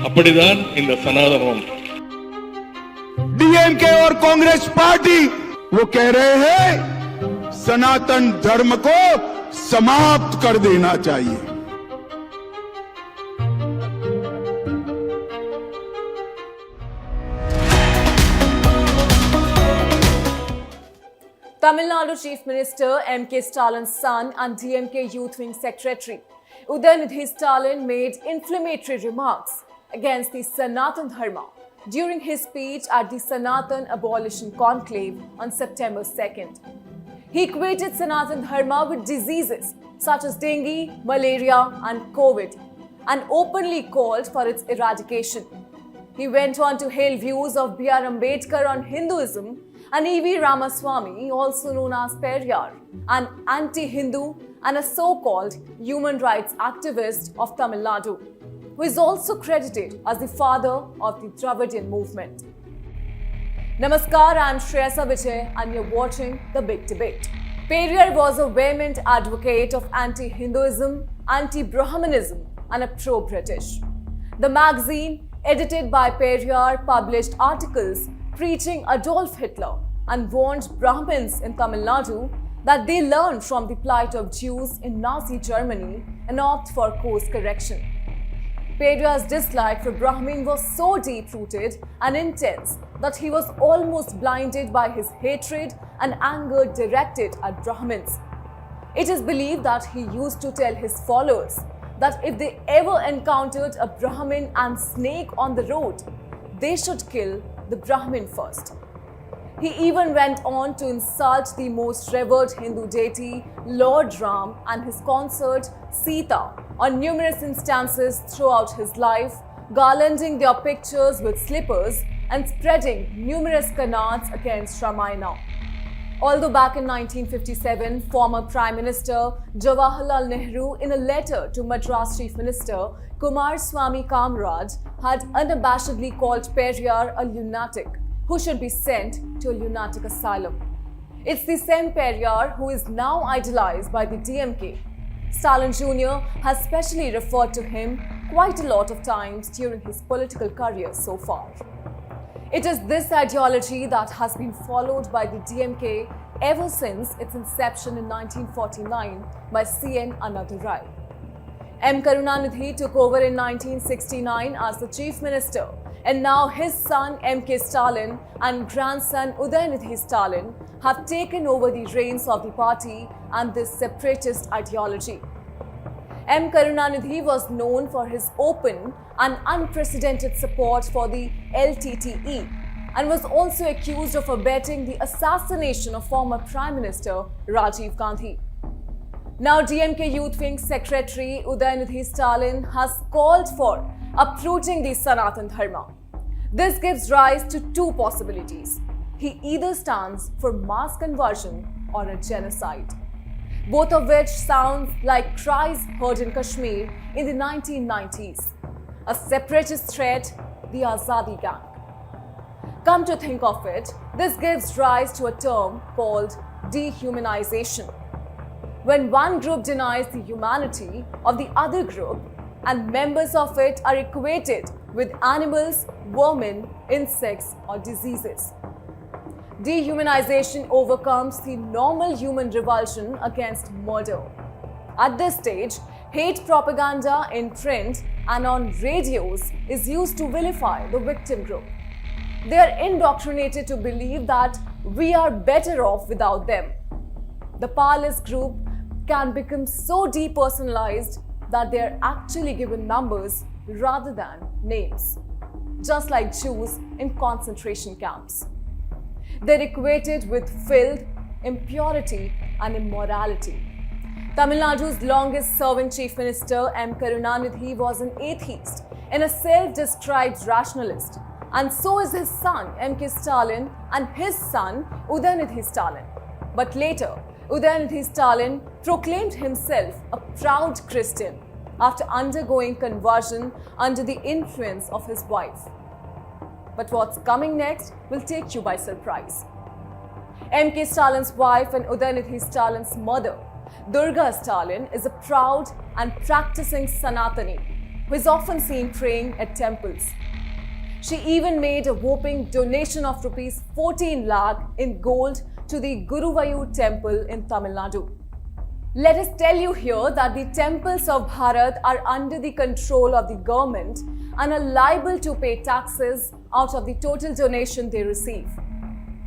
அப்படிதான் இந்த சனாதனம். डीएमके और कांग्रेस पार्टी वो कह रहे हैं सनातन धर्म को समाप्त कर देना चाहिए. Tamil Nadu Chief Minister M.K. Stalin's son and DMK Youth Wing Secretary Udhayanidhi Stalin made inflammatory remarks against the Sanatan Dharma during his speech at the Sanatan Abolition Conclave on September 2nd. He equated Sanatan Dharma with diseases such as dengue, malaria and COVID and openly called for its eradication. He went on to hail views of BR Ambedkar on Hinduism and EV Ramaswamy, also known as Periyar, an anti-Hindu and a so-called human rights activist of Tamil Nadu, who is also credited as the father of the Dravidian Movement. Namaskar, I am Shreyasa Vijay and you're watching The Big Debate. Periyar was a vehement advocate of anti-Hinduism, anti-Brahminism and a pro-British. The magazine, edited by Periyar, published articles preaching Adolf Hitler and warned Brahmins in Tamil Nadu that they learn from the plight of Jews in Nazi Germany and opt for course correction. Periyar's dislike for Brahmin was so deep-rooted and intense that he was almost blinded by his hatred and anger directed at Brahmins. It is believed that he used to tell his followers that if they ever encountered a Brahmin and snake on the road, they should kill the Brahmin first. He even went on to insult the most revered Hindu deity, Lord Ram, and his consort Sita on numerous instances throughout his life, garlanding their pictures with slippers and spreading numerous canards against Ramayana. Although back in 1957, former Prime Minister Jawaharlal Nehru, in a letter to Madras Chief Minister Kumaraswamy Kamaraj, had unabashedly called Periyar a lunatic who should be sent to a lunatic asylum. It's the same Periyar who is now idolized by the DMK. Stalin Jr. has specially referred to him quite a lot of times during his political career so far. It is this ideology that has been followed by the DMK ever since its inception in 1949 by C.N. Annadurai. M. Karunanidhi took over in 1969 as the Chief Minister, and now his son M.K. Stalin and grandson Udhayanidhi Stalin have taken over the reins of the party and this separatist ideology. M. Karunanidhi was known for his open and unprecedented support for the LTTE and was also accused of abetting the assassination of former Prime Minister Rajiv Gandhi. Now DMK Youth Wing Secretary Udhayanidhi Stalin has called for uprooting the Sanatan Dharma. This gives rise to two possibilities. He either stands for mass conversion or a genocide, both of which sound like cries heard in Kashmir in the 1990s. A separatist threat, the Azadi Gang. Come to think of it, this gives rise to a term called dehumanization. When one group denies the humanity of the other group and members of it are equated with animals, vermin, insects or diseases. Dehumanization overcomes the normal human revulsion against murder. At this stage, hate propaganda in print and on radios is used to vilify the victim group. They are indoctrinated to believe that we are better off without them. The powerless group can become so depersonalized that they are actually given numbers rather than names, just like Jews in concentration camps. They're equated with filth, impurity, and immorality. Tamil Nadu's longest serving Chief Minister M. Karunanidhi was an atheist and a self-described rationalist, and so is his son M.K. Stalin and his son Udhayanidhi Stalin. But later, Udhayanidhi Stalin proclaimed himself a proud Christian after undergoing conversion under the influence of his wife. But what's coming next will take you by surprise. M.K. Stalin's wife and Udhayanidhi Stalin's mother, Durga Stalin, is a proud and practicing Sanatani who is often seen praying at temples. She even made a whopping donation of rupees 14 lakh in gold to the Guruvayur temple in Tamil Nadu. Let us tell you here that the temples of Bharat are under the control of the government and are liable to pay taxes out of the total donation they receive.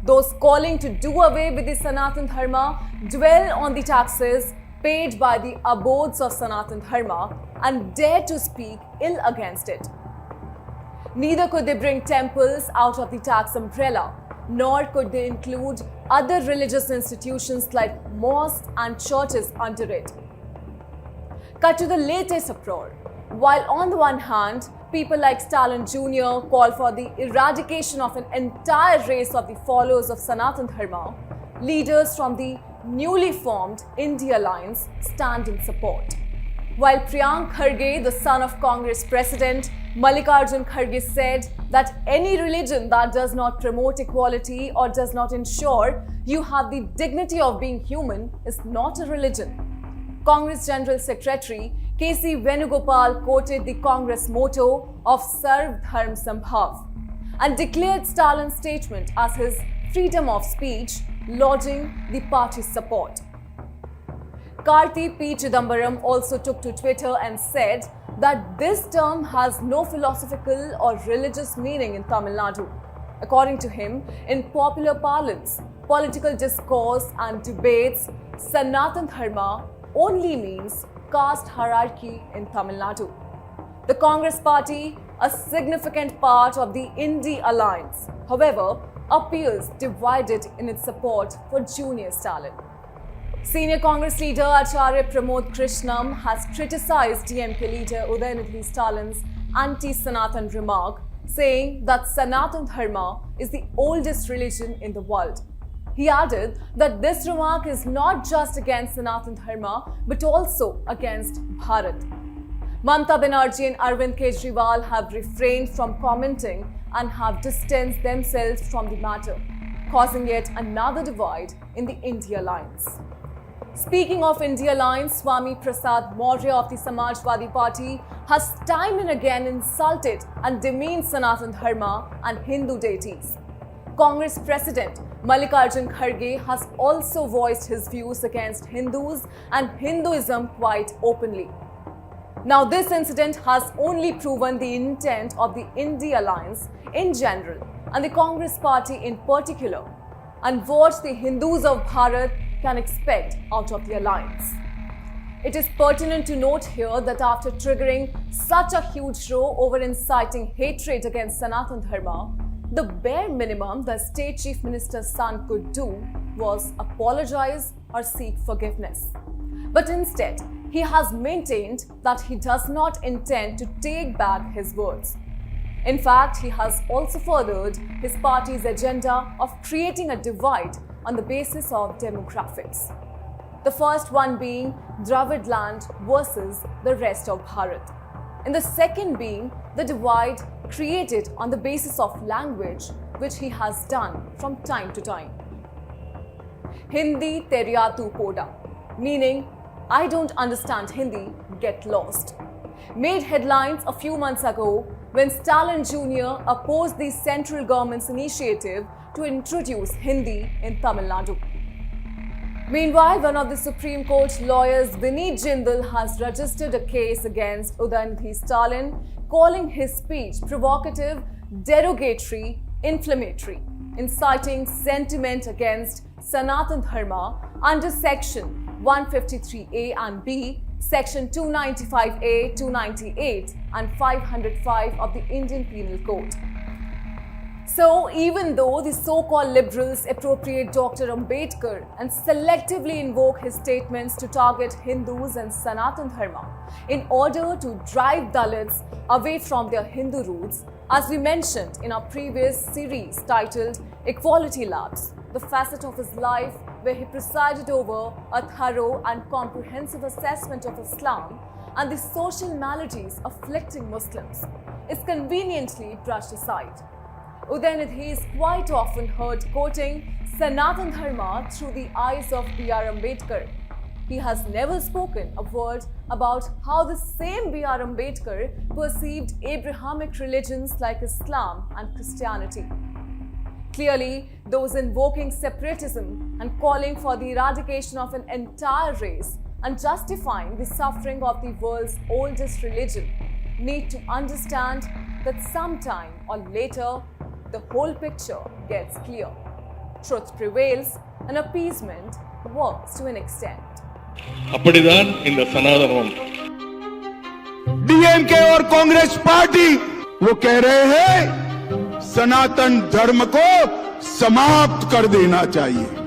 Those calling to do away with the Sanatan Dharma dwell on the taxes paid by the abodes of Sanatan Dharma and dare to speak ill against it. Neither could they bring temples out of the tax umbrella, nor could they include other religious institutions like mosques and churches under it. Cut to the latest uproar. While on the one hand, people like Stalin Jr. call for the eradication of an entire race of the followers of Sanatan Dharma, leaders from the newly formed India Alliance stand in support. While Priyank Kharge, the son of Congress President Mallikarjun Kharge, said that any religion that does not promote equality or does not ensure you have the dignity of being human is not a religion. Congress General Secretary K.C. Venugopal quoted the Congress motto of Sarv Dharm Sambhav and declared Stalin's statement as his freedom of speech, lodging the party's support. Karti P. Chidambaram also took to Twitter and said that this term has no philosophical or religious meaning in Tamil Nadu. According to him, in popular parlance, political discourse and debates, Sanatan Dharma only means caste hierarchy in Tamil Nadu. The Congress party, a significant part of the India Alliance, however, appears divided in its support for Junior Stalin. Senior Congress leader Acharya Pramod Krishnam has criticized DMK leader Udhayanidhi Stalin's anti-Sanatan remark, saying that Sanatan Dharma is the oldest religion in the world. He added that this remark is not just against Sanatan Dharma but also against Bharat. Mamata Banerjee and Arvind Kejriwal have refrained from commenting and have distanced themselves from the matter, causing yet another divide in the India Alliance. Speaking of India Alliance, Swami Prasad Maurya of the Samajwadi Party has time and again insulted and demeaned Sanatan Dharma and Hindu deities. Congress President Mallikarjun Kharge has also voiced his views against Hindus and Hinduism quite openly. Now, this incident has only proven the intent of the India Alliance in general and the Congress party in particular, and what the Hindus of Bharat can expect out of the alliance. It is pertinent to note here that after triggering such a huge row over inciting hatred against Sanatan Dharma, the bare minimum the state chief minister's son could do was apologize or seek forgiveness. But instead, he has maintained that he does not intend to take back his words. In fact, he has also furthered his party's agenda of creating a divide on the basis of demographics. The first one being Dravid land versus the rest of Bharat. And the second being the divide created on the basis of language, which he has done from time to time. Hindi Teriya tu poda, meaning I don't understand Hindi, get lost, made headlines a few months ago when Stalin Jr. opposed the central government's initiative to introduce Hindi in Tamil Nadu. Meanwhile, one of the Supreme Court lawyers, Vineet Jindal, has registered a case against Udhayanidhi Stalin, calling his speech provocative, derogatory, inflammatory, inciting sentiment against Sanatan Dharma under Section 153A and B, Section 295A, 298 and 505 of the Indian Penal Code. So, even though the so-called liberals appropriate Dr. Ambedkar and selectively invoke his statements to target Hindus and Sanatan Dharma in order to drive Dalits away from their Hindu roots, as we mentioned in our previous series titled Equality Labs, the facet of his life where he presided over a thorough and comprehensive assessment of Islam and the social maladies afflicting Muslims, is conveniently brushed aside. Udhayanidhi is quite often heard quoting Sanatan Dharma through the eyes of BR Ambedkar. he has never spoken a word about how the same BR Ambedkar perceived Abrahamic religions like Islam and Christianity. Clearly, those invoking separatism and calling for the eradication of an entire race and justifying the suffering of the world's oldest religion need to understand that sometime or later, the whole picture gets clear. Truth prevails and appeasement works to an extent. அப்படிதான் இந்த சனாதனம். DMK और Congress party वो कह रहे हैं सनातन धर्म को समाप्त कर देना चाहिए।